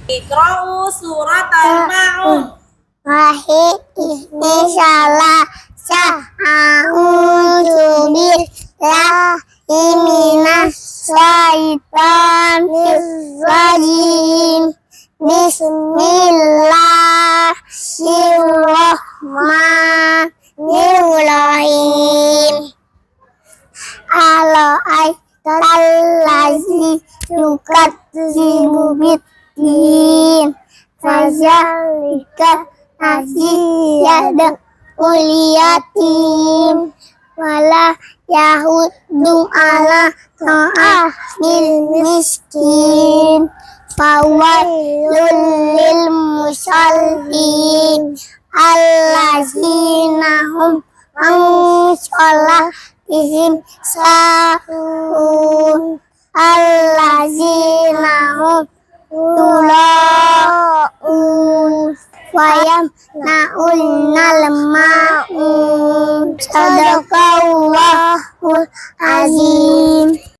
Iqra'u surat al-Ma'un. Ini salah a'udzu billahi minas syaitonir rajim. Bismillahirrahmanirrahim. Allazi yukadzibu biddin fazalika aziyada uliyatim wala yahuddu ala ta'amil miskin fawailul lil musallin allazina hum an sholatihim sahun allazina hum yura'un wayam na'unnal ma'un sadaqallahul azim.